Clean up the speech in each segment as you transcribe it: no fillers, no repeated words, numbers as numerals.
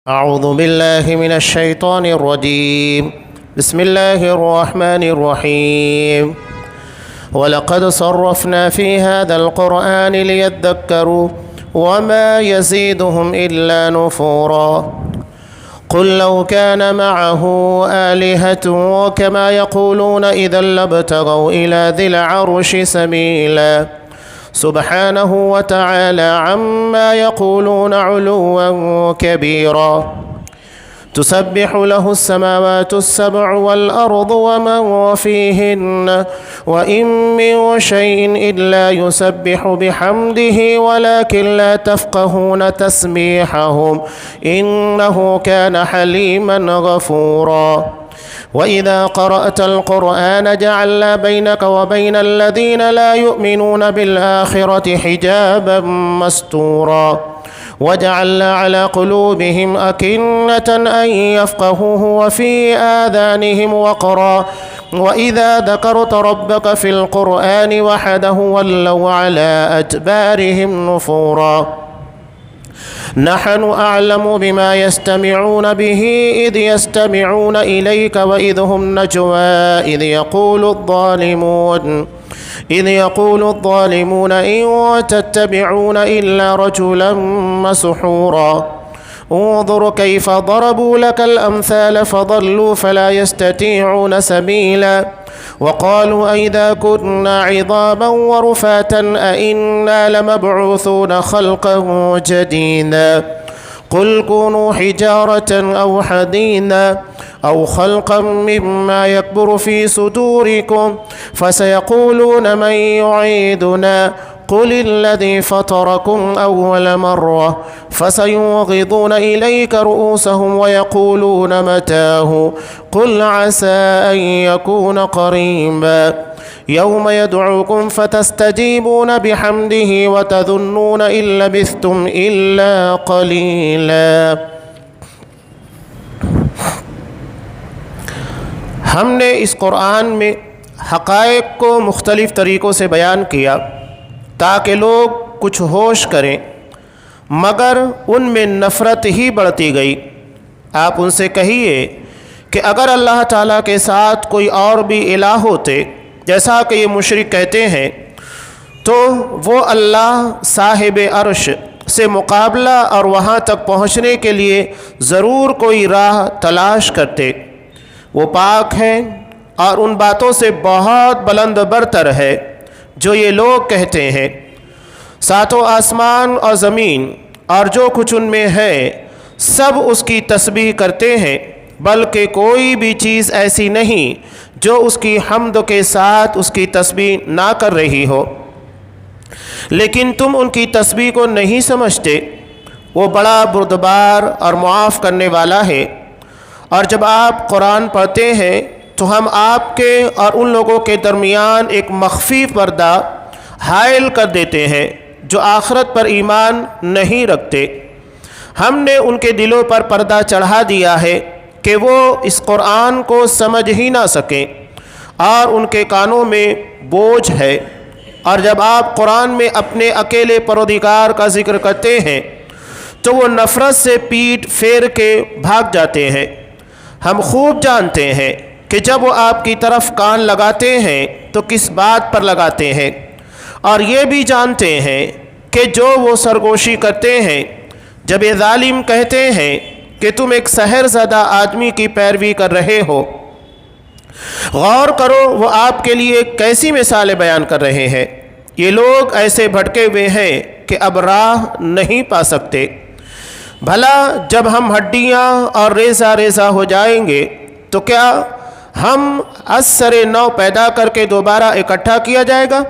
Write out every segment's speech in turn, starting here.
أعوذ بالله من الشيطان الرجيم. بسم الله الرحمن الرحيم. ولقد صرفنا في هذا القرآن ليذكروا وما يزيدهم إلا نفورا. قل لو كان معه آلهة كما يقولون إذا لابتغوا إلى ذي العرش سبيلا. سبحانه وتعالى عما يقولون علوا كبيرا. تسبح له السماوات السبع والأرض ومن فيهن وإن من شيء إلا يسبح بحمده ولكن لا تفقهون تسبيحهم إنه كان حليما غفورا. وإذا قرأت القرآن جعلنا بينك وبين الذين لا يؤمنون بالآخرة حجابا مستورا. وجعلنا على قلوبهم أكنة أن يفقهوه وفي آذانهم وقرا وإذا ذكرت ربك في القرآن وحده ولوا على أدبارهم نفورا. نحن أعلم بما يستمعون به إذ يستمعون إليك وإذ هم نجوى إذ يقول الظالمون إن تتبعون إلا رجلا مسحورا. انظر كيف ضربوا لك الأمثال فضلوا فلا يستطيعون سبيلا. وقالوا أئذا كنا عظاما ورفاتا أئنا لمبعوثون خلقا جديدا. قل كونوا حجارة أو حديدا أو خلقا مما يكبر في صدوركم فسيقولون من يعيدنا قل الذي فطركم أول مرة فسينغضون إليك رؤوسهم ويقولون متاه قل عسى أن يكون قريبا. يوم يدعوكم فتستجيبون بحمده وتظنون إن لبثتم إلا قليلا. ہم نے اس قرآن میں حقائق کو مختلف طریقوں سے بیان کیا تاکہ لوگ کچھ ہوش کریں، مگر ان میں نفرت ہی بڑھتی گئی۔ آپ ان سے کہیے کہ اگر اللہ تعالیٰ کے ساتھ کوئی اور بھی الہ ہوتے جیسا کہ یہ مشرک کہتے ہیں تو وہ اللہ صاحب عرش سے مقابلہ اور وہاں تک پہنچنے کے لیے ضرور کوئی راہ تلاش کرتے۔ وہ پاک ہے اور ان باتوں سے بہت بلند برتر ہے جو یہ لوگ کہتے ہیں۔ ساتوں آسمان اور زمین اور جو کچھ ان میں ہے سب اس کی تسبیح کرتے ہیں، بلکہ کوئی بھی چیز ایسی نہیں جو اس کی حمد کے ساتھ اس کی تسبیح نہ کر رہی ہو، لیکن تم ان کی تسبیح کو نہیں سمجھتے۔ وہ بڑا بردبار اور معاف کرنے والا ہے۔ اور جب آپ قرآن پڑھتے ہیں تو ہم آپ کے اور ان لوگوں کے درمیان ایک مخفی پردہ حائل کر دیتے ہیں جو آخرت پر ایمان نہیں رکھتے۔ ہم نے ان کے دلوں پر پردہ چڑھا دیا ہے کہ وہ اس قرآن کو سمجھ ہی نہ سکیں اور ان کے کانوں میں بوجھ ہے۔ اور جب آپ قرآن میں اپنے اکیلے پروردگار کا ذکر کرتے ہیں تو وہ نفرت سے پیٹھ پھیر کے بھاگ جاتے ہیں۔ ہم خوب جانتے ہیں کہ جب وہ آپ کی طرف کان لگاتے ہیں تو کس بات پر لگاتے ہیں، اور یہ بھی جانتے ہیں کہ جو وہ سرگوشی کرتے ہیں جب یہ ظالم کہتے ہیں کہ تم ایک سحر زدہ آدمی کی پیروی کر رہے ہو۔ غور کرو وہ آپ کے لیے کیسی مثالیں بیان کر رہے ہیں۔ یہ لوگ ایسے بھٹکے ہوئے ہیں کہ اب راہ نہیں پا سکتے۔ بھلا جب ہم ہڈیاں اور ریزہ ریزہ ہو جائیں گے تو کیا ہم از سر نو پیدا کر کے دوبارہ اکٹھا کیا جائے گا؟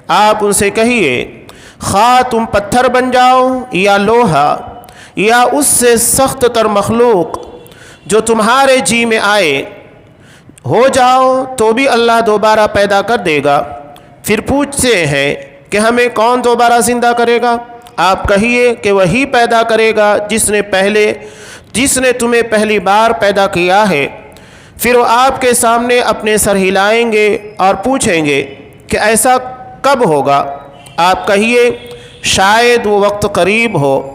آپ ان سے کہیے خواہ تم پتھر بن جاؤ یا لوہا یا اس سے سخت تر مخلوق جو تمہارے جی میں آئے ہو جاؤ تو بھی اللہ دوبارہ پیدا کر دے گا۔ پھر پوچھتے ہیں کہ ہمیں کون دوبارہ زندہ کرے گا؟ آپ کہیے کہ وہی پیدا کرے گا جس نے تمہیں پہلی بار پیدا کیا ہے۔ پھر وہ آپ کے سامنے اپنے سر ہلائیں گے اور پوچھیں گے کہ ایسا کب ہوگا؟ آپ کہیے شاید وہ وقت قریب ہو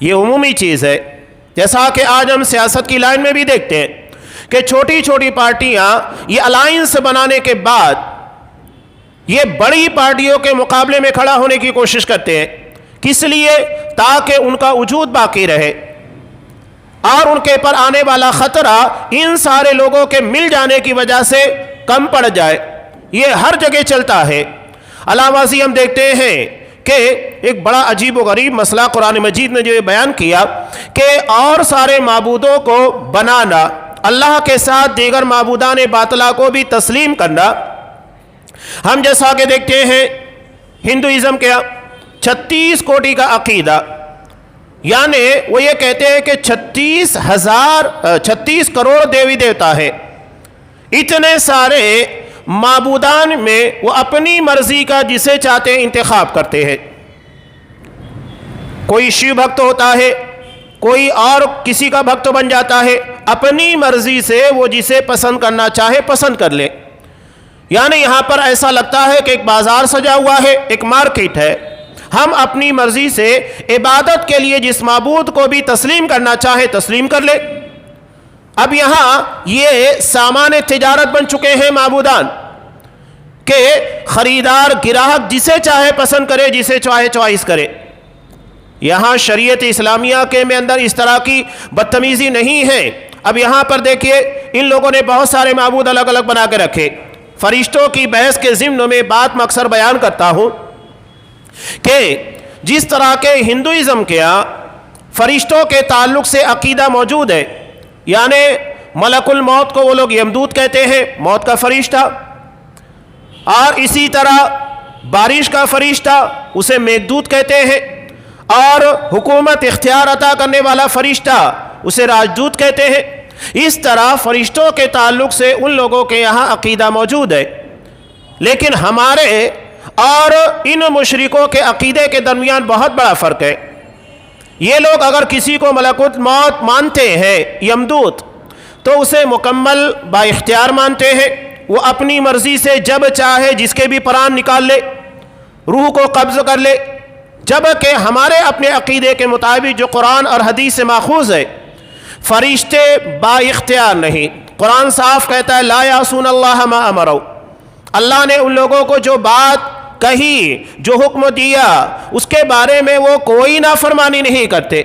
یہ عمومی چیز ہے. جیسا کہ آج ہم سیاست کی لائن میں بھی دیکھتے ہیں کہ چھوٹی چھوٹی پارٹیاں یہ الائنس بنانے کے بعد یہ بڑی پارٹیوں کے مقابلے میں کھڑا ہونے کی کوشش کرتے ہیں. کس لیے؟ تاکہ ان کا وجود باقی رہے اور ان کے پر آنے والا خطرہ ان سارے لوگوں کے مل جانے کی وجہ سے کم پڑ جائے. یہ ہر جگہ چلتا ہے. علاوہ ازیں ہم دیکھتے ہیں کہ ایک بڑا عجیب و غریب مسئلہ قرآن مجید نے جو بیان کیا کہ اور سارے معبودوں کو بنانا، اللہ کے ساتھ دیگر معبودان باطلہ کو بھی تسلیم کرنا. ہم جیسا کہ دیکھتے ہیں ہندوازم کے 36 کوٹی کا عقیدہ، یعنی وہ یہ کہتے ہیں کہ 36 کروڑ دیوی دیوتا ہے. اتنے سارے معبودان میں وہ اپنی مرضی کا جسے چاہتے ہیں انتخاب کرتے ہیں. کوئی شیو بھکت ہوتا ہے، کوئی اور کسی کا بھکت بن جاتا ہے، اپنی مرضی سے وہ جسے پسند کرنا چاہے پسند کر لے. یعنی یہاں پر ایسا لگتا ہے کہ ایک بازار سجا ہوا ہے، ایک مارکیٹ ہے، ہم اپنی مرضی سے عبادت کے لیے جس معبود کو بھی تسلیم کرنا چاہے تسلیم کر لے. اب یہاں یہ سامان تجارت بن چکے ہیں معبودان کہ خریدار گراہک جسے چاہے پسند کرے، جسے چاہے چوائس کرے. یہاں شریعت اسلامیہ کے میں اندر اس طرح کی بدتمیزی نہیں ہے. اب یہاں پر دیکھیے ان لوگوں نے بہت سارے معبود الگ الگ بنا کے رکھے. فرشتوں کی بحث کے ضمن میں بات میں اکثر بیان کرتا ہوں کہ جس طرح کے ہندوازم کے فرشتوں کے تعلق سے عقیدہ موجود ہے، یعنی ملک الموت کو وہ لوگ یمدود کہتے ہیں، موت کا فرشتہ، اور اسی طرح بارش کا فرشتہ اسے میگدوت کہتے ہیں، اور حکومت اختیار عطا کرنے والا فرشتہ اسے راجدوت کہتے ہیں. اس طرح فرشتوں کے تعلق سے ان لوگوں کے یہاں عقیدہ موجود ہے. لیکن ہمارے اور ان مشرکوں کے عقیدے کے درمیان بہت بڑا فرق ہے. یہ لوگ اگر کسی کو ملکوت موت مانتے ہیں یمدوت تو اسے مکمل با اختیار مانتے ہیں. وہ اپنی مرضی سے جب چاہے جس کے بھی پران نکال لے، روح کو قبض کر لے. جبکہ ہمارے اپنے عقیدے کے مطابق جو قرآن اور حدیث سے ماخوذ ہے، فرشتے با اختیار نہیں. قرآن صاف کہتا ہے لا یعصون اللہ ما امروا. اللہ نے ان لوگوں کو جو بات کہی، جو حکم دیا، اس کے بارے میں وہ کوئی نافرمانی نہیں کرتے.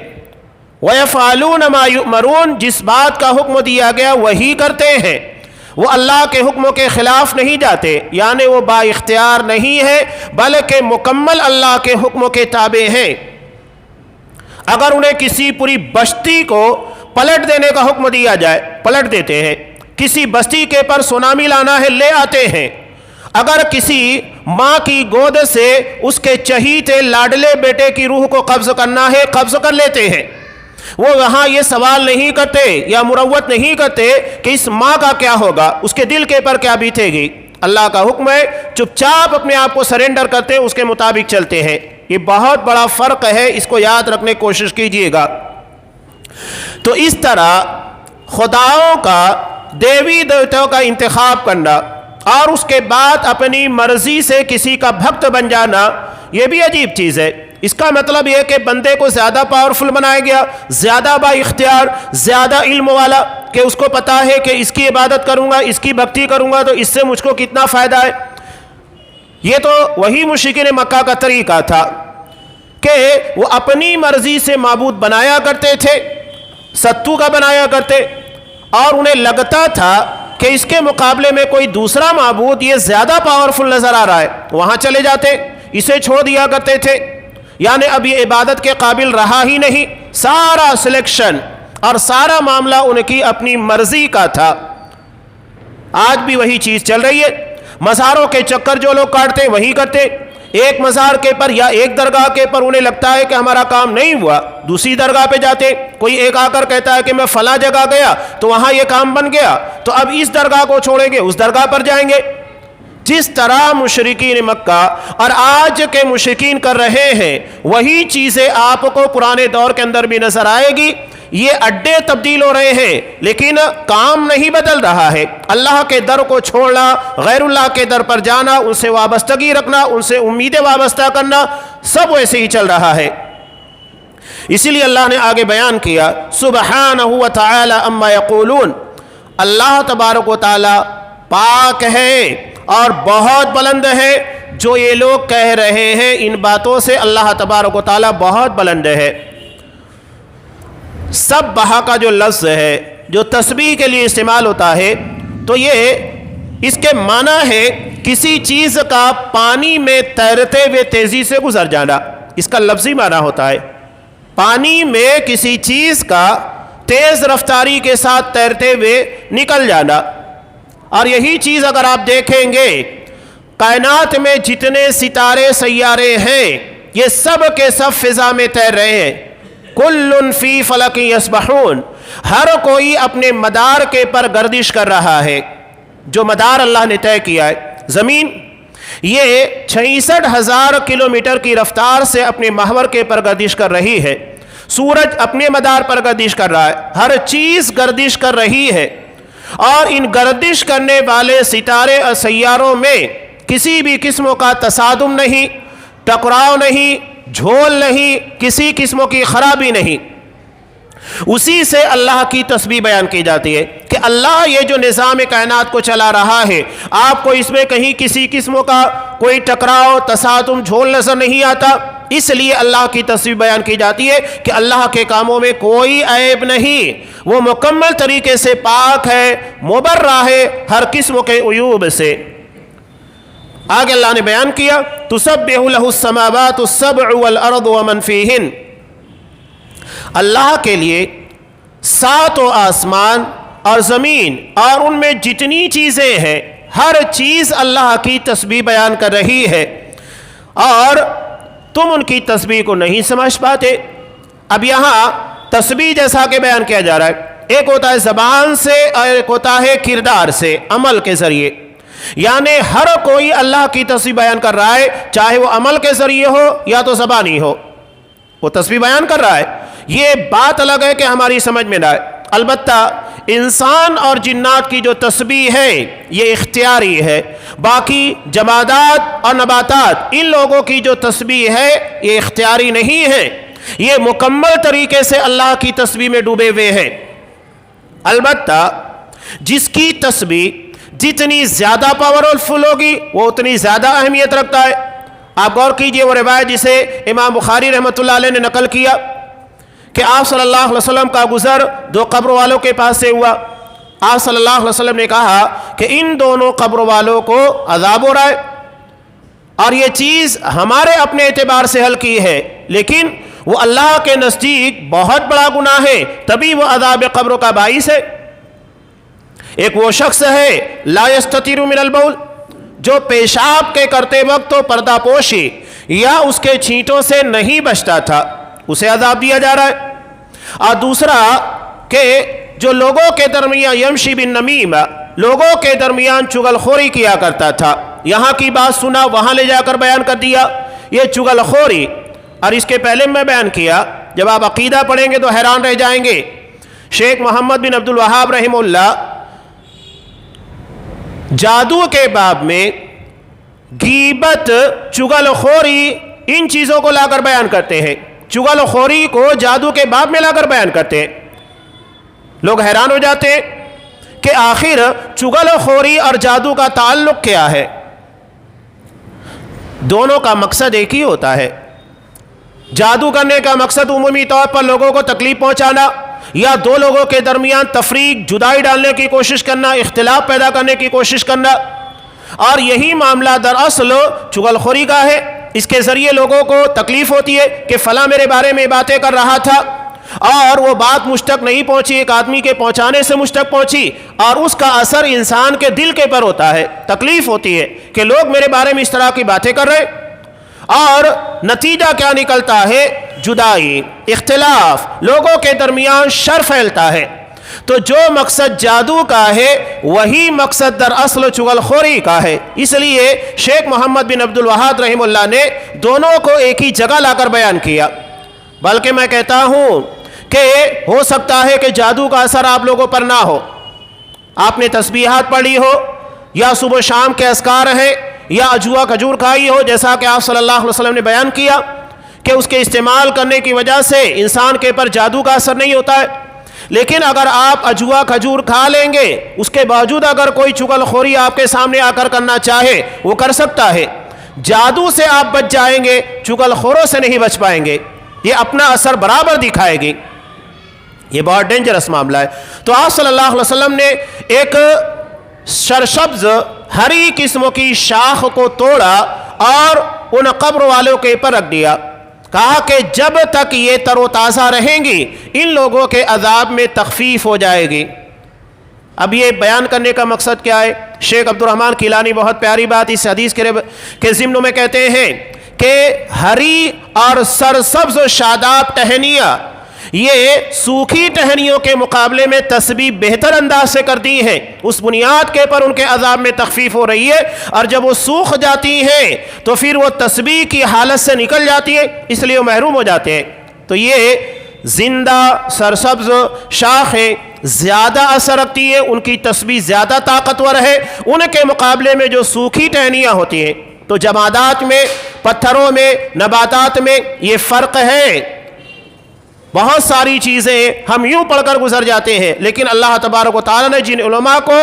وَيَفْعَلُونَ مَا يُؤْمَرُونَ. جس بات کا حکم دیا گیا وہی کرتے ہیں. وہ اللہ کے حکموں کے خلاف نہیں جاتے، یعنی وہ با اختیار نہیں ہے بلکہ مکمل اللہ کے حکموں کے تابع ہیں. اگر انہیں کسی پوری بستی کو پلٹ دینے کا حکم دیا جائے پلٹ دیتے ہیں. کسی بستی کے پر سونامی لانا ہے لے آتے ہیں. اگر کسی ماں کی گود سے اس کے چہیتے لاڈلے بیٹے کی روح کو قبض کرنا ہے قبض کر لیتے ہیں. وہ وہاں یہ سوال نہیں کرتے یا مروت نہیں کرتے کہ اس ماں کا کیا ہوگا، اس کے دل کے پر کیا بیتے گی. اللہ کا حکم ہے، چپ چاپ اپنے آپ کو سرنڈر کرتے اس کے مطابق چلتے ہیں. یہ بہت بڑا فرق ہے، اس کو یاد رکھنے کی کوشش کیجئے گا. تو اس طرح خداؤں کا، دیوی دیوتاؤں کا انتخاب کرنا اور اس کے بعد اپنی مرضی سے کسی کا بھکت بن جانا، یہ بھی عجیب چیز ہے. اس کا مطلب یہ کہ بندے کو زیادہ پاورفل بنایا گیا، زیادہ با اختیار، زیادہ علم والا، کہ اس کو پتا ہے کہ اس کی عبادت کروں گا، اس کی بھکتی کروں گا تو اس سے مجھ کو کتنا فائدہ ہے. یہ تو وہی مشرکین مکہ کا طریقہ تھا کہ وہ اپنی مرضی سے معبود بنایا کرتے تھے، ستو کا بنایا کرتے، اور انہیں لگتا تھا کہ اس کے مقابلے میں کوئی دوسرا معبود یہ زیادہ پاورفل نظر آ رہا ہے، وہاں چلے جاتے، اسے چھوڑ دیا کرتے تھے. یعنی اب یہ عبادت کے قابل رہا ہی نہیں. سارا سلیکشن اور سارا معاملہ ان کی اپنی مرضی کا تھا. آج بھی وہی چیز چل رہی ہے. مزاروں کے چکر جو لوگ کاٹتے وہی کرتے. ایک مزار کے پر یا ایک درگاہ کے پر انہیں لگتا ہے کہ ہمارا کام نہیں ہوا، دوسری درگاہ پہ جاتے. کوئی ایک آ کر کہتا ہے کہ میں فلاں جگہ گیا تو وہاں یہ کام بن گیا، تو اب اس درگاہ کو چھوڑیں گے اس درگاہ پر جائیں گے. جس طرح مشرکین مکہ اور آج کے مشرکین کر رہے ہیں وہی چیزیں آپ کو پرانے دور کے اندر بھی نظر آئے گی. یہ اڈے تبدیل ہو رہے ہیں لیکن کام نہیں بدل رہا ہے. اللہ کے در کو چھوڑنا، غیر اللہ کے در پر جانا، ان سے وابستگی رکھنا، ان سے امیدیں وابستہ کرنا، سب ویسے ہی چل رہا ہے. اسی لیے اللہ نے آگے بیان کیا سبحانہ و تعالی اما یقولون، اللہ تبارک و تعالی پاک ہے اور بہت بلند ہے جو یہ لوگ کہہ رہے ہیں ان باتوں سے، اللہ تبارک و تعالی بہت بلند ہے۔ سب بہا کا جو لفظ ہے جو تسبیح کے لیے استعمال ہوتا ہے تو یہ اس کے معنی ہے کسی چیز کا پانی میں تیرتے ہوئے تیزی سے گزر جانا، اس کا لفظی معنی ہوتا ہے پانی میں کسی چیز کا تیز رفتاری کے ساتھ تیرتے ہوئے نکل جانا۔ اور یہی چیز اگر آپ دیکھیں گے کائنات میں جتنے ستارے سیارے ہیں یہ سب کے سب فضا میں تیر رہے ہیں، کل فی فلک یسبحون، ہر کوئی اپنے مدار کے پر گردش کر رہا ہے، جو مدار اللہ نے طے کیا ہے۔ زمین یہ 66,000 کلومیٹر کی رفتار سے اپنے محور کے پر گردش کر رہی ہے، سورج اپنے مدار پر گردش کر رہا ہے، ہر چیز گردش کر رہی ہے، اور ان گردش کرنے والے ستارے اور سیاروں میں کسی بھی قسم کا تصادم نہیں، ٹکراؤ نہیں، جھول نہیں، کسی قسم کی خرابی نہیں۔ اسی سے اللہ کی تسبیح بیان کی جاتی ہے کہ اللہ یہ جو نظام کائنات کو چلا رہا ہے آپ کو اس میں کہیں کسی قسم کا کوئی ٹکراؤ، تصادم، جھول نظر نہیں آتا، اس لیے اللہ کی تسبیح بیان کی جاتی ہے کہ اللہ کے کاموں میں کوئی عیب نہیں، وہ مکمل طریقے سے پاک ہے، مبرہ ہے ہر قسم کے عیوب سے۔ آگے اللہ نے بیان کیا تسبح لہ السماوات السبع والارض ومن فیہن، اللہ کے لیے ساتوں آسمان اور زمین اور ان میں جتنی چیزیں ہیں ہر چیز اللہ کی تسبیح بیان کر رہی ہے، اور تم ان کی تسبیح کو نہیں سمجھ پاتے۔ اب یہاں تسبیح جیسا کہ بیان کیا جا رہا ہے، ایک ہوتا ہے زبان سے اور ایک ہوتا ہے کردار سے، عمل کے ذریعے، یعنی ہر کوئی اللہ کی تسبیح بیان کر رہا ہے، چاہے وہ عمل کے ذریعے ہو یا تو زبانی ہو، وہ تسبیح بیان کر رہا ہے۔ یہ بات الگ ہے کہ ہماری سمجھ میں نہ آئے، البتہ انسان اور جنات کی جو تسبیح ہے یہ اختیاری ہے، باقی جمادات اور نباتات ان لوگوں کی جو تسبیح ہے یہ اختیاری نہیں ہے، یہ مکمل طریقے سے اللہ کی تسبیح میں ڈوبے ہوئے ہیں۔ البتہ جس کی تسبیح جتنی زیادہ پاورفل ہوگی وہ اتنی زیادہ اہمیت رکھتا ہے۔ آپ غور کیجئے وہ روایت جسے امام بخاری رحمۃ اللہ علیہ نے نقل کیا کہ آپ صلی اللہ علیہ وسلم کا گزر دو قبر والوں کے پاس سے ہوا، آپ صلی اللہ علیہ وسلم نے کہا کہ ان دونوں قبر والوں کو عذاب ہو رہا ہے، اور یہ چیز ہمارے اپنے اعتبار سے حل کی ہے لیکن وہ اللہ کے نزدیک بہت بڑا گناہ ہے، تبھی وہ عذاب قبر کا باعث ہے۔ ایک وہ شخص ہے لا یستتر من البول، جو پیشاب کے کرتے وقت تو پردہ پوشی یا اس کے چھینٹوں سے نہیں بچتا تھا، اسے عذاب دیا جا رہا ہے۔ اور دوسرا کہ جو لوگوں کے درمیان یمشی بالنمیم، لوگوں کے درمیان چغل خوری کیا کرتا تھا، یہاں کی بات سنا وہاں لے جا کر بیان کر دیا، یہ چغل خوری۔ اور اس کے پہلے میں بیان کیا، جب آپ عقیدہ پڑھیں گے تو حیران رہ جائیں گے، شیخ محمد بن عبد الوہاب رحمہ اللہ جادو کے باب میں غیبت، چغل خوری ان چیزوں کو لا کر بیان کرتے ہیں، چغل خوری کو جادو کے باب میں لا کر بیان کرتے ہیں۔ لوگ حیران ہو جاتے ہیں کہ آخر چغل خوری اور جادو کا تعلق کیا ہے؟ دونوں کا مقصد ایک ہی ہوتا ہے۔ جادو کرنے کا مقصد عمومی طور پر لوگوں کو تکلیف پہنچانا یا دو لوگوں کے درمیان تفریق، جدائی ڈالنے کی کوشش کرنا، اختلاف پیدا کرنے کی کوشش کرنا، اور یہی معاملہ دراصل چغل خوری کا ہے۔ اس کے ذریعے لوگوں کو تکلیف ہوتی ہے کہ فلاں میرے بارے میں باتیں کر رہا تھا اور وہ بات مجھ تک نہیں پہنچی، ایک آدمی کے پہنچانے سے مجھ تک پہنچی، اور اس کا اثر انسان کے دل کے پر ہوتا ہے، تکلیف ہوتی ہے کہ لوگ میرے بارے میں اس طرح کی باتیں کر رہے، اور نتیجہ کیا نکلتا ہے؟ جدائی، اختلاف، لوگوں کے درمیان شر پھیلتا ہے۔ تو جو مقصد جادو کا ہے وہی مقصد دراصل چغل خوری کا ہے۔ اس لیے شیخ محمد بن عبد الوہاب رحمہ اللہ نے دونوں کو ایک ہی جگہ لا کر بیان کیا۔ بلکہ میں کہتا ہوں کہ ہو سکتا ہے کہ جادو کا اثر آپ لوگوں پر نہ ہو، آپ نے تسبیحات پڑھی ہو یا صبح شام کے اذکار ہیں یا اجوا کھجور کھائی ہو، جیسا کہ آپ صلی اللہ علیہ وسلم نے بیان کیا کہ اس کے استعمال کرنے کی وجہ سے انسان کے پر جادو کا اثر نہیں ہوتا ہے، لیکن اگر آپ اجوا کھجور کھا لیں گے، اس کے باوجود اگر کوئی چغل خوری آپ کے سامنے آ کر کرنا چاہے وہ کر سکتا ہے۔ جادو سے آپ بچ جائیں گے، چغل خوروں سے نہیں بچ پائیں گے، یہ اپنا اثر برابر دکھائے گی۔ یہ بہت ڈینجرس معاملہ ہے۔ تو آپ صلی اللہ علیہ وسلم نے ایک سرسبز ہری قسم کی شاخ کو توڑا اور ان قبر والوں کے اوپر رکھ دیا، کہا کہ جب تک یہ تر و تازہ رہیں گی ان لوگوں کے عذاب میں تخفیف ہو جائے گی۔ اب یہ بیان کرنے کا مقصد کیا ہے؟ شیخ عبد الرحمن کیلانی بہت پیاری بات اس حدیث کے ضمن میں کہتے ہیں کہ ہری اور سرسبز و شاداب ٹہنیاں یہ سوکھی ٹہنیوں کے مقابلے میں تسبیح بہتر انداز سے کرتی ہیں، اس بنیاد کے پر ان کے عذاب میں تخفیف ہو رہی ہے، اور جب وہ سوکھ جاتی ہیں تو پھر وہ تسبیح کی حالت سے نکل جاتی ہے، اس لیے وہ محروم ہو جاتے ہیں۔ تو یہ زندہ سرسبز شاخیں زیادہ اثر رکھتی ہے، ان کی تسبیح زیادہ طاقتور ہے ان کے مقابلے میں جو سوکھی ٹہنیاں ہوتی ہیں۔ تو جمادات میں، پتھروں میں، نباتات میں یہ فرق ہے۔ بہت ساری چیزیں ہم یوں پڑھ کر گزر جاتے ہیں، لیکن اللہ تبارک و تعالیٰ نے جن علماء کو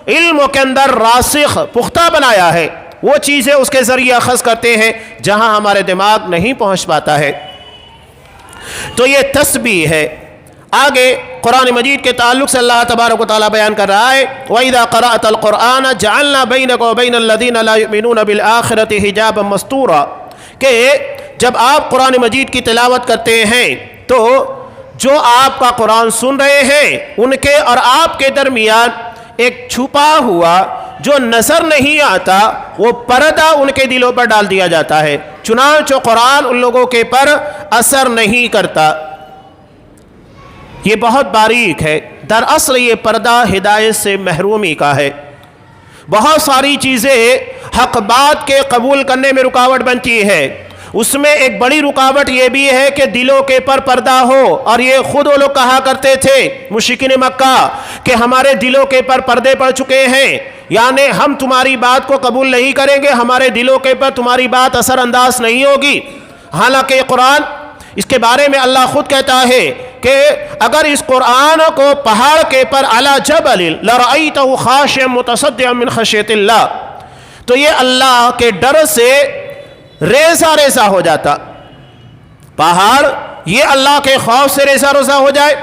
علم کے اندر راسخ پختہ بنایا ہے وہ چیزیں اس کے ذریعے اخذ کرتے ہیں جہاں ہمارے دماغ نہیں پہنچ پاتا ہے۔ تو یہ تسبیح ہے۔ آگے قرآن مجید کے تعلق سے اللہ تبارک و تعالیٰ بیان کر رہا ہے وَإِذَا قَرَأْتَ الْقُرْآنَ جَعَلْنَا بَيْنَكَ وَبَيْنَ الَّذِينَ لَا يُؤْمِنُونَ بِالْآخِرَةِ حِجَابًا مَسْتُورًا، کہ جب آپ قرآن مجید کی تلاوت کرتے ہیں تو جو آپ کا قرآن سن رہے ہیں ان کے اور آپ کے درمیان ایک چھپا ہوا جو نظر نہیں آتا وہ پردہ ان کے دلوں پر ڈال دیا جاتا ہے، چنانچہ قرآن ان لوگوں کے پر اثر نہیں کرتا۔ یہ بہت باریک ہے، دراصل یہ پردہ ہدایت سے محرومی کا ہے۔ بہت ساری چیزیں حق بات کے قبول کرنے میں رکاوٹ بنتی ہے، اس میں ایک بڑی رکاوٹ یہ بھی ہے کہ دلوں کے پر پردہ ہو، اور یہ خود وہ لوگ کہا کرتے تھے مشرکین مکہ کہ ہمارے دلوں کے پر پردے پڑ چکے ہیں، یعنی ہم تمہاری بات کو قبول نہیں کریں گے، ہمارے دلوں کے پر تمہاری بات اثر انداز نہیں ہوگی۔ حالانکہ یہ قرآن، اس کے بارے میں اللہ خود کہتا ہے کہ اگر اس قرآن کو پہاڑ کے پر علی جبل لرأیتہ خاشعا متصدعا من خشیۃ اللہ، تو یہ اللہ کے ڈر سے ریزہ ریزہ ہو جاتا۔ پہاڑ یہ اللہ کے خوف سے ریزہ ریزہ ہو جائے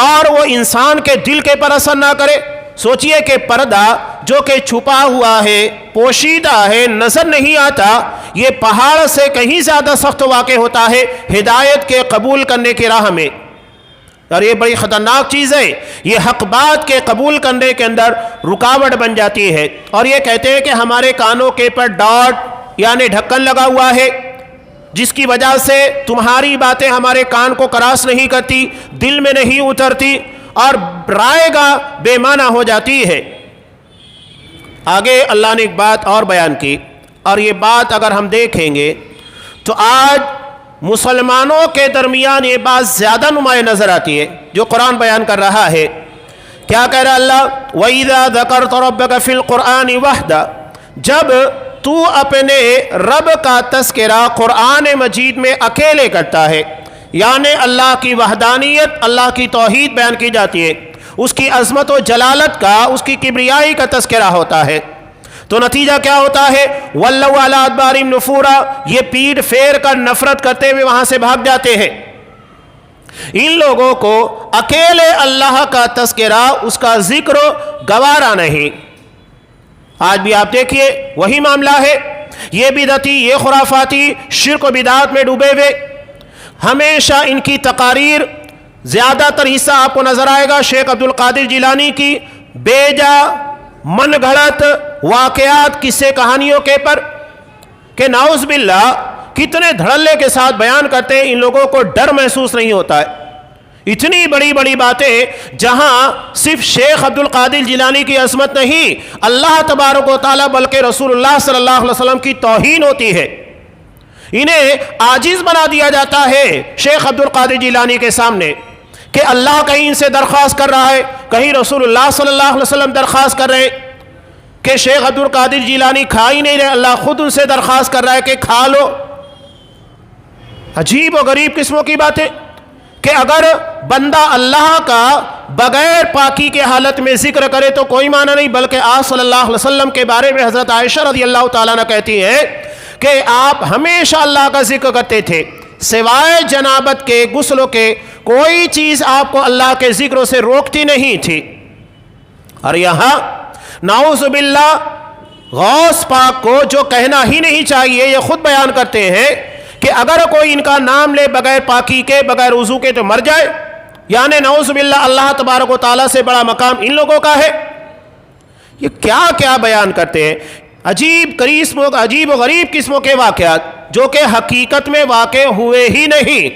اور وہ انسان کے دل کے پر اثر نہ کرے۔ سوچئے کہ پردہ جو کہ چھپا ہوا ہے، پوشیدہ ہے، نظر نہیں آتا، یہ پہاڑ سے کہیں زیادہ سخت واقع ہوتا ہے ہدایت کے قبول کرنے کی راہ میں، اور یہ بڑی خطرناک چیز ہے۔ یہ حق بات کے قبول کرنے کے اندر رکاوٹ بن جاتی ہے، اور یہ کہتے ہیں کہ ہمارے کانوں کے پر ڈاٹ یعنی ڈھکن لگا ہوا ہے جس کی وجہ سے تمہاری باتیں ہمارے کان کو کراس نہیں کرتی، دل میں نہیں اترتی اور رائے گا بے معنی ہو جاتی ہے۔ آگے اللہ نے ایک بات اور بیان کی، اور یہ بات اگر ہم دیکھیں گے تو آج مسلمانوں کے درمیان یہ بات زیادہ نمایاں نظر آتی ہے جو قرآن بیان کر رہا ہے۔ کیا کہہ رہا اللہ؟ وَإِذَا ذَكَرْتَ رَبَّكَ فِي الْقُرْآنِ وَحْدَ، جب تو اپنے رب کا تذکرہ قرآن مجید میں اکیلے کرتا ہے، یعنی اللہ کی وحدانیت، اللہ کی توحید بیان کی جاتی ہے، اس کی عظمت و جلالت کا، اس کی کبریائی کا تذکرہ ہوتا ہے، تو نتیجہ کیا ہوتا ہے؟ وَلَّوْا عَلَىٰ أَدْبَارِهِمْ نُفُورًا، یہ پیٹھ پھیر کر نفرت کرتے ہوئے وہاں سے بھاگ جاتے ہیں۔ ان لوگوں کو اکیلے اللہ کا تذکرہ، اس کا ذکر گوارا نہیں۔ آج بھی آپ دیکھیے وہی معاملہ ہے، یہ بدعتی، یہ خرافاتی، شرک و بدعات میں ڈوبے ہوئے، ہمیشہ ان کی تقاریر زیادہ تر حصہ آپ کو نظر آئے گا شیخ عبد القادر جیلانی کی بے جا من گھڑت واقعات، قصے کہانیوں کے پر، کہ نعوذ باللہ کتنے دھڑلے کے ساتھ بیان کرتے ہیں، ان لوگوں کو ڈر محسوس نہیں ہوتا ہے۔ اتنی بڑی بڑی باتیں جہاں صرف شیخ عبد القادر جیلانی کی عظمت نہیں، اللہ تبارک و تعالیٰ بلکہ رسول اللہ صلی اللہ علیہ وسلم کی توہین ہوتی ہے، انہیں عاجز بنا دیا جاتا ہے شیخ عبد القادر جیلانی کے سامنے، کہ اللہ کہیں ان سے درخواست کر رہا ہے، کہیں رسول اللہ صلی اللہ علیہ وسلم درخواست کر رہے ہیں کہ شیخ عبد القادر جیلانی کھا ہی نہیں رہے، اللہ خود ان سے درخواست کر رہا ہے کہ کھا لو۔ عجیب و غریب قسموں کی باتیں کہ اگر بندہ اللہ کا بغیر پاکی کے حالت میں ذکر کرے تو کوئی معنی نہیں، بلکہ آپ صلی اللہ علیہ وسلم کے بارے میں حضرت عائشہ رضی اللہ تعالیٰ عنہ کہتی ہے کہ آپ ہمیشہ اللہ کا ذکر کرتے تھے، سوائے جنابت کے، غسل کے، کوئی چیز آپ کو اللہ کے ذکر سے روکتی نہیں تھی۔ اور یہاں نعوذ باللہ غوث پاک کو جو کہنا ہی نہیں چاہیے، یہ خود بیان کرتے ہیں کہ اگر کوئی ان کا نام لے بغیر پاکی کے، بغیر وضو کے تو مر جائے، یعنی نعوذ باللہ اللہ تبارک و تعالیٰ سے بڑا مقام ان لوگوں کا ہے۔ یہ کیا کیا بیان کرتے ہیں، عجیب و غریب قسموں کے واقعات جو کہ حقیقت میں واقع ہوئے ہی نہیں،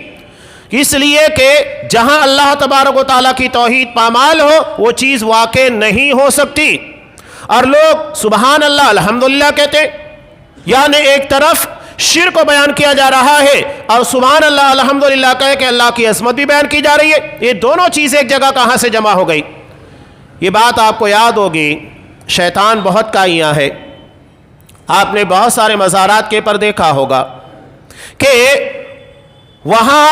اس لیے کہ جہاں اللہ تبارک و تعالیٰ کی توحید پامال ہو وہ چیز واقع نہیں ہو سکتی۔ اور لوگ سبحان اللہ الحمدللہ کہتے ہیں، یعنی ایک طرف شرک کو بیان کیا جا رہا ہے اور سبحان اللہ الحمدللہ کہے کہ اللہ کی عظمت بھی بیان کی جا رہی ہے، یہ دونوں چیزیں ایک جگہ کہاں سے جمع ہو گئی؟ یہ بات آپ کو یاد ہوگی، شیطان بہت کائیاں ہے، آپ نے بہت سارے مزارات کے پر دیکھا ہوگا کہ وہاں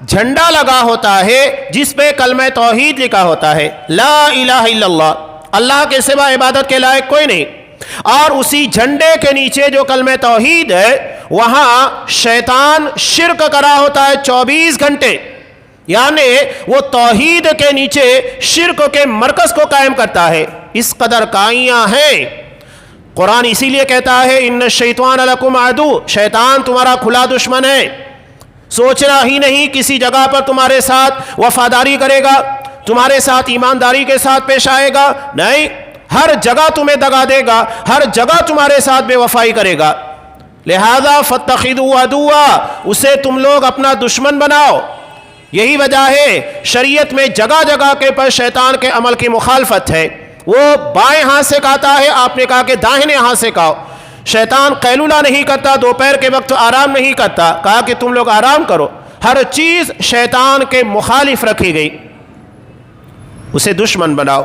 جھنڈا لگا ہوتا ہے جس پہ کلمہ توحید لکھا ہوتا ہے، لا الہ الا اللہ، اللہ کے سوا عبادت کے لائق کوئی نہیں، اور اسی جھنڈے کے نیچے جو کلمہ توحید ہے وہاں شیطان شرک کرا ہوتا ہے 24 گھنٹے، یعنی وہ توحید کے نیچے شرک کے مرکز کو قائم کرتا ہے۔ اس قدر کائیاں ہیں، قرآن اسی لیے کہتا ہے ان الشیطان لکم عدو، شیطان تمہارا کھلا دشمن ہے، سوچنا ہی نہیں کسی جگہ پر تمہارے ساتھ وفاداری کرے گا، تمہارے ساتھ ایمانداری کے ساتھ پیش آئے گا، نہیں، ہر جگہ تمہیں دگا دے گا، ہر جگہ تمہارے ساتھ بے وفائی کرے گا۔ لہذا فاتخذوا عدوا، اسے تم لوگ اپنا دشمن بناؤ۔ یہی وجہ ہے شریعت میں جگہ جگہ کے پر شیطان کے عمل کی مخالفت ہے، وہ بائیں ہاتھ سے کھاتا ہے، آپ نے کہا کہ داہنے ہاتھ سے کھاؤ۔ شیطان قیلولہ نہیں کرتا، دوپہر کے وقت آرام نہیں کرتا، کہا کہ تم لوگ آرام کرو۔ ہر چیز شیطان کے مخالف رکھی گئی، اسے دشمن بناؤ۔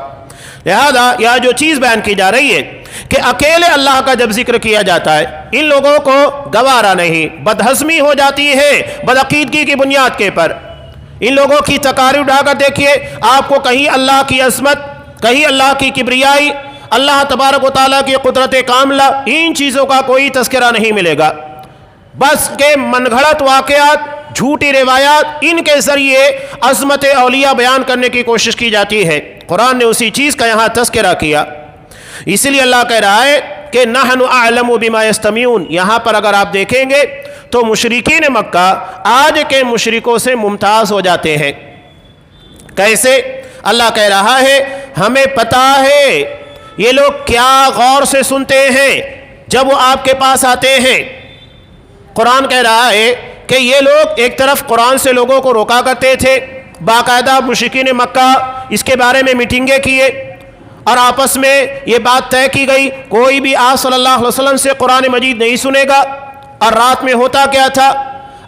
لہذا یہ جو چیز بیان کی جا رہی ہے کہ اکیلے اللہ کا جب ذکر کیا جاتا ہے ان لوگوں کو گوارا نہیں، بدہضمی ہو جاتی ہے بدعقیدگی کی بنیاد کے پر۔ ان لوگوں کی تقاریر اٹھا کر دیکھیے، آپ کو کہیں اللہ کی عظمت، کہیں اللہ کی کبریائی، اللہ تبارک و تعالیٰ کی قدرت کاملہ، ان چیزوں کا کوئی تذکرہ نہیں ملے گا، بس کہ من گھڑت واقعات، جھوٹی روایات، ان کے ذریعے عظمت اولیاء بیان کرنے کی کوشش کی جاتی ہے۔ قرآن نے اسی چیز کا یہاں تذکرہ کیا، اسی لیے اللہ کہہ رہا ہے کہ نحن اعلم بما یستمعون۔ یہاں پر اگر آپ دیکھیں گے تو مشرکین مکہ آج کے مشرکوں سے ممتاز ہو جاتے ہیں۔ کیسے؟ اللہ کہہ رہا ہے ہمیں پتہ ہے یہ لوگ کیا غور سے سنتے ہیں جب وہ آپ کے پاس آتے ہیں۔ قرآن کہہ رہا ہے کہ یہ لوگ ایک طرف قرآن سے لوگوں کو روکا کرتے تھے، باقاعدہ مشرکین مکہ اس کے بارے میں میٹنگیں کیے اور آپس میں یہ بات طے کی گئی کوئی بھی آپ صلی اللہ علیہ وسلم سے قرآن مجید نہیں سنے گا۔ اور رات میں ہوتا کیا تھا،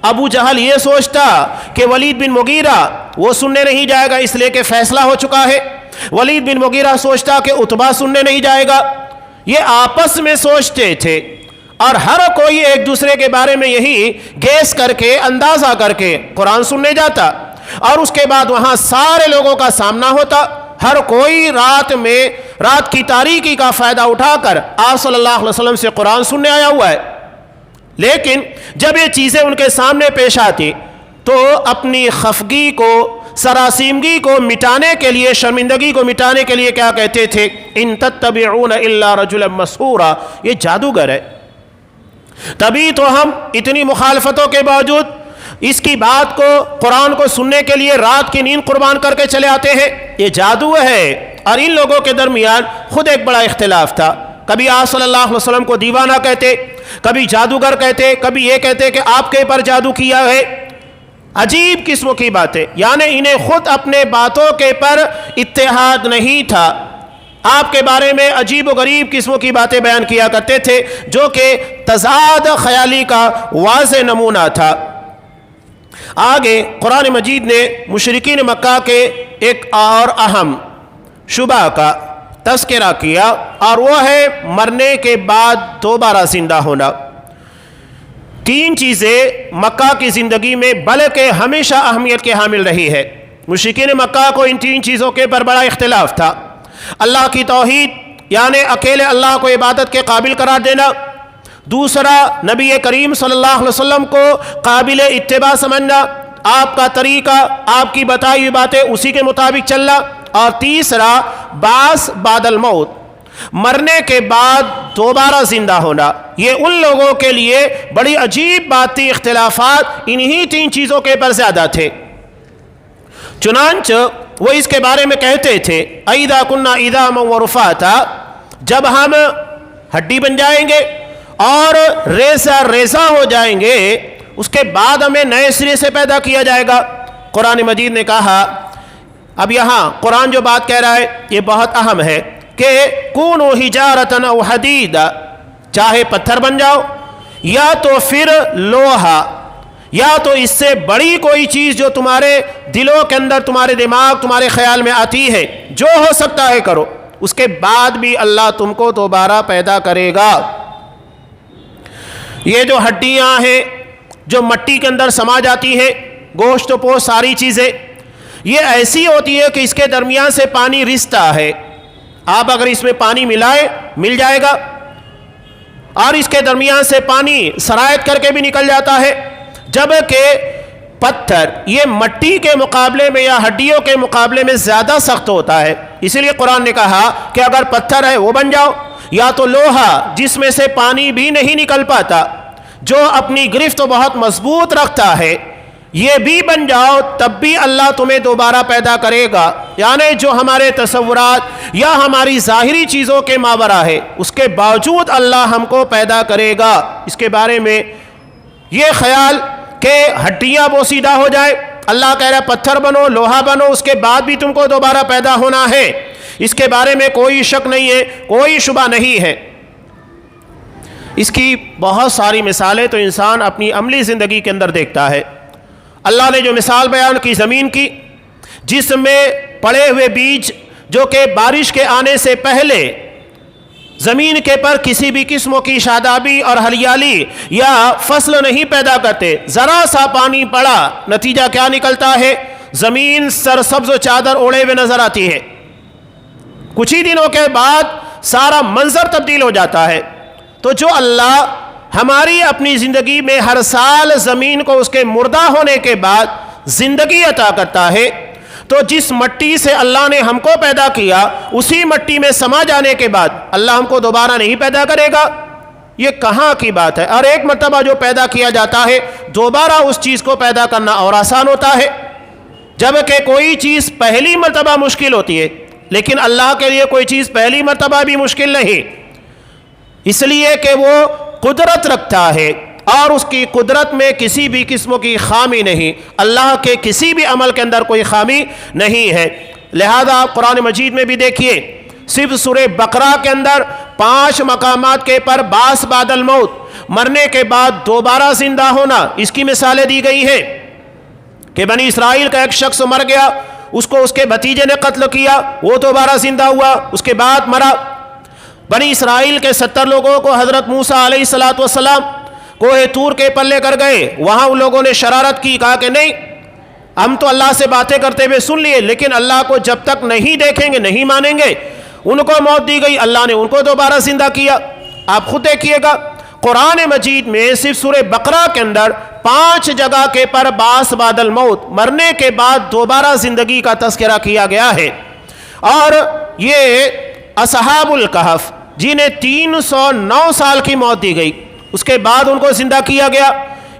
ابو جہل یہ سوچتا کہ ولید بن مغیرہ وہ سننے نہیں جائے گا اس لیے کہ فیصلہ ہو چکا ہے، ولید بن مغیرہ سوچتا کہ عتبہ سننے نہیں جائے گا، یہ آپس میں سوچتے تھے اور ہر کوئی ایک دوسرے کے بارے میں یہی گیس کر کے اندازہ کر کے قرآن سننے جاتا اور اس کے بعد وہاں سارے لوگوں کا سامنا ہوتا، ہر کوئی رات کی تاریکی کا فائدہ اٹھا کر آپ صلی اللہ علیہ وسلم سے قرآن سننے آیا ہوا ہے۔ لیکن جب یہ چیزیں ان کے سامنے پیش آتی تو اپنی خفگی کو، سراسیمگی کو مٹانے کے لیے، شرمندگی کو مٹانے کے لیے کیا کہتے تھے، ان تتبعون الا رجلا مسحورا، یہ جادوگر ہے۔ تبھی تو ہم اتنی مخالفتوں کے باوجود اس کی بات کو، قرآن کو سننے کے لیے رات کی نیند قربان کر کے چلے آتے ہیں، یہ جادو ہے۔ اور ان لوگوں کے درمیان خود ایک بڑا اختلاف تھا، کبھی آپ صلی اللہ علیہ وسلم کو دیوانہ کہتے، کبھی جادوگر کہتے، کبھی یہ کہتے کہ آپ کے پر جادو کیا ہے۔ عجیب قسم کی باتیں، یعنی انہیں خود اپنے باتوں کے پر اتحاد نہیں تھا، آپ کے بارے میں عجیب و غریب قسموں کی باتیں بیان کیا کرتے تھے جو کہ تضاد خیالی کا واضح نمونہ تھا۔ آگے قرآن مجید نے مشرکین مکہ کے ایک اور اہم شبہ کا تذکرہ کیا اور وہ ہے مرنے کے بعد دوبارہ زندہ ہونا۔ تین چیزیں مکہ کی زندگی میں بلکہ ہمیشہ اہمیت کے حامل رہی ہے۔ مشرکین مکہ کو ان تین چیزوں کے پر بڑا اختلاف تھا۔ اللہ کی توحید یعنی اکیلے اللہ کو عبادت کے قابل قرار دینا، دوسرا نبی کریم صلی اللہ علیہ وسلم کو قابل اتباع سمجھنا، آپ کا طریقہ، آپ کی بتائی ہوئی باتیں اسی کے مطابق چلنا، اور تیسرا بعث بعد الموت، مرنے کے بعد دوبارہ زندہ ہونا۔ یہ ان لوگوں کے لیے بڑی عجیب بات تھی، اختلافات انہی تین چیزوں کے پر زیادہ تھے۔ چنانچہ وہ اس کے بارے میں کہتے تھے اَإِذَا كُنَّا عِظَامًا وَرُفَاتًا، جب ہم ہڈی بن جائیں گے اور ریزہ ہو جائیں گے، اس کے بعد ہمیں نئے سرے سے پیدا کیا جائے گا۔ قرآن مجید نے کہا، اب یہاں قرآن جو بات کہہ رہا ہے یہ بہت اہم ہے کہ کونوا حجارۃ او حدیدا، چاہے پتھر بن جاؤ یا تو پھر لوہا، یا تو اس سے بڑی کوئی چیز جو تمہارے دلوں کے اندر، تمہارے دماغ، تمہارے خیال میں آتی ہے، جو ہو سکتا ہے کرو، اس کے بعد بھی اللہ تم کو دوبارہ پیدا کرے گا۔ یہ جو ہڈیاں ہیں جو مٹی کے اندر سما جاتی ہیں، گوشت و پوست ساری چیزیں، یہ ایسی ہوتی ہے کہ اس کے درمیان سے پانی رستا ہے، آپ اگر اس میں پانی ملائے مل جائے گا، اور اس کے درمیان سے پانی سرایت کر کے بھی نکل جاتا ہے، جبکہ پتھر یہ مٹی کے مقابلے میں یا ہڈیوں کے مقابلے میں زیادہ سخت ہوتا ہے۔ اسی لیے قرآن نے کہا کہ اگر پتھر ہے وہ بن جاؤ، یا تو لوہا جس میں سے پانی بھی نہیں نکل پاتا، جو اپنی گرفت بہت مضبوط رکھتا ہے، یہ بھی بن جاؤ، تب بھی اللہ تمہیں دوبارہ پیدا کرے گا۔ یعنی جو ہمارے تصورات یا ہماری ظاہری چیزوں کے ماورا ہے، اس کے باوجود اللہ ہم کو پیدا کرے گا۔ اس کے بارے میں یہ خیال کہ ہڈیاں بوسیدہ ہو جائے، اللہ کہہ رہا ہے پتھر بنو، لوہا بنو، اس کے بعد بھی تم کو دوبارہ پیدا ہونا ہے، اس کے بارے میں کوئی شک نہیں ہے، کوئی شبہ نہیں ہے۔ اس کی بہت ساری مثالیں تو انسان اپنی عملی زندگی کے اندر دیکھتا ہے۔ اللہ نے جو مثال بیان کی زمین کی، جس میں پڑے ہوئے بیج جو کہ بارش کے آنے سے پہلے زمین کے پر کسی بھی قسم کی شادابی اور ہریالی یا فصل نہیں پیدا کرتے، ذرا سا پانی پڑا، نتیجہ کیا نکلتا ہے؟ زمین سرسبز و چادر اوڑھے ہوئے نظر آتی ہے، کچھ ہی دنوں کے بعد سارا منظر تبدیل ہو جاتا ہے۔ تو جو اللہ ہماری اپنی زندگی میں ہر سال زمین کو اس کے مردہ ہونے کے بعد زندگی عطا کرتا ہے، تو جس مٹی سے اللہ نے ہم کو پیدا کیا، اسی مٹی میں سما جانے کے بعد اللہ ہم کو دوبارہ نہیں پیدا کرے گا؟ یہ کہاں کی بات ہے؟ اور ایک مرتبہ جو پیدا کیا جاتا ہے، دوبارہ اس چیز کو پیدا کرنا اور آسان ہوتا ہے، جبکہ کوئی چیز پہلی مرتبہ مشکل ہوتی ہے، لیکن اللہ کے لیے کوئی چیز پہلی مرتبہ بھی مشکل نہیں، اس لیے کہ وہ قدرت رکھتا ہے اور اس کی قدرت میں کسی بھی قسم کی خامی نہیں، اللہ کے کسی بھی عمل کے اندر کوئی خامی نہیں ہے۔ لہذا آپ قرآن مجید میں بھی دیکھیے، صرف سورہ بقرہ کے اندر 5 مقامات کے پر بعث بعد الموت، مرنے کے بعد دوبارہ زندہ ہونا، اس کی مثالیں دی گئی ہیں کہ بنی اسرائیل کا ایک شخص مر گیا، اس کو اس کے بھتیجے نے قتل کیا، وہ دوبارہ زندہ ہوا، اس کے بعد مرا۔ بنی اسرائیل کے 70 لوگوں کو حضرت موسیٰ علیہ السلام کوہ طور کے پر لے کر گئے، وہاں ان لوگوں نے شرارت کی، کہا کہ نہیں، ہم تو اللہ سے باتیں کرتے ہوئے سن لیے، لیکن اللہ کو جب تک نہیں دیکھیں گے نہیں مانیں گے۔ ان کو موت دی گئی، اللہ نے ان کو دوبارہ زندہ کیا۔ آپ خود دیکھیے گا قرآن مجید میں صرف سورہ بقرہ کے اندر 5 جگہ کے پر بعث بعد الموت، مرنے کے بعد دوبارہ زندگی کا تذکرہ کیا گیا ہے۔ اور یہ اصحاب الکہف جنہیں 309 سال کی موت دی گئی، اس کے بعد ان کو زندہ کیا گیا،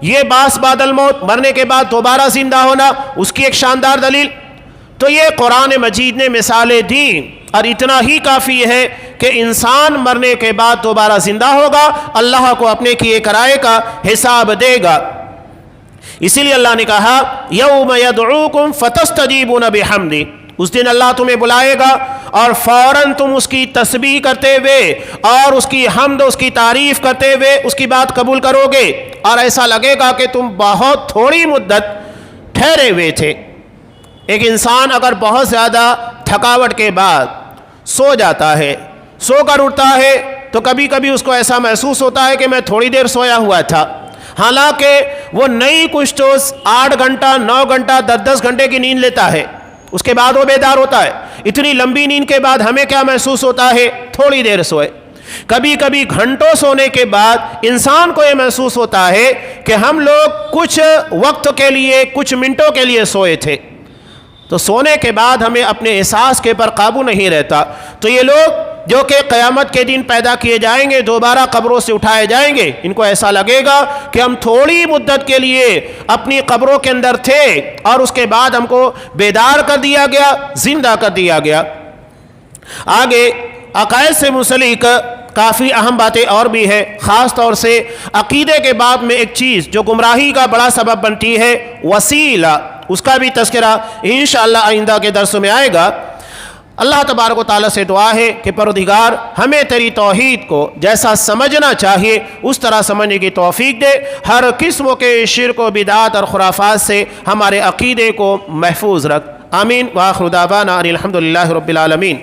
یہ بعث بعد الموت، مرنے کے بعد دوبارہ زندہ ہونا، اس کی ایک شاندار دلیل۔ تو یہ قرآن مجید نے مثالیں دیں، اور اتنا ہی کافی ہے کہ انسان مرنے کے بعد دوبارہ زندہ ہوگا، اللہ کو اپنے کیے کرائے کا حساب دے گا۔ اسی لیے اللہ نے کہا یوم یدعوکم فتستجیبون بحمدہ، اس دن اللہ تمہیں بلائے گا اور فوراً تم اس کی تسبیح کرتے ہوئے اور اس کی حمد، اس کی تعریف کرتے ہوئے اس کی بات قبول کرو گے، اور ایسا لگے گا کہ تم بہت تھوڑی مدت ٹھہرے ہوئے تھے۔ ایک انسان اگر بہت زیادہ تھکاوٹ کے بعد سو جاتا ہے، سو کر اٹھتا ہے، تو کبھی کبھی اس کو ایسا محسوس ہوتا ہے کہ میں تھوڑی دیر سویا ہوا تھا، حالانکہ وہ نہیں کچھ تو 8 گھنٹہ 9 گھنٹہ 10 گھنٹے کی نیند لیتا ہے، اس کے بعد وہ بیدار ہوتا ہے۔ اتنی لمبی نیند کے بعد ہمیں کیا محسوس ہوتا ہے؟ تھوڑی دیر سوئے۔ کبھی کبھی گھنٹوں سونے کے بعد انسان کو یہ محسوس ہوتا ہے کہ ہم لوگ کچھ وقت کے لیے، کچھ منٹوں کے لیے سوئے تھے۔ تو سونے کے بعد ہمیں اپنے احساس کے پر قابو نہیں رہتا۔ تو یہ لوگ جو کہ قیامت کے دن پیدا کیے جائیں گے، دوبارہ قبروں سے اٹھائے جائیں گے، ان کو ایسا لگے گا کہ ہم تھوڑی مدت کے لیے اپنی قبروں کے اندر تھے اور اس کے بعد ہم کو بیدار کر دیا گیا، زندہ کر دیا گیا۔ آگے عقائد سے منسلک کافی اہم باتیں اور بھی ہیں، خاص طور سے عقیدے کے باب میں ایک چیز جو گمراہی کا بڑا سبب بنتی ہے، وسیلہ، اس کا بھی تذکرہ انشاءاللہ آئندہ کے درس میں آئے گا۔ اللہ تبارک و تعالیٰ سے دعا ہے کہ پروردگار ہمیں تیری توحید کو جیسا سمجھنا چاہیے اس طرح سمجھنے کی توفیق دے، ہر قسم کے شرک و بدعات اور خرافات سے ہمارے عقیدے کو محفوظ رکھ۔ آمین۔ وآخر دعوانا ان الحمد للہ رب العالمین۔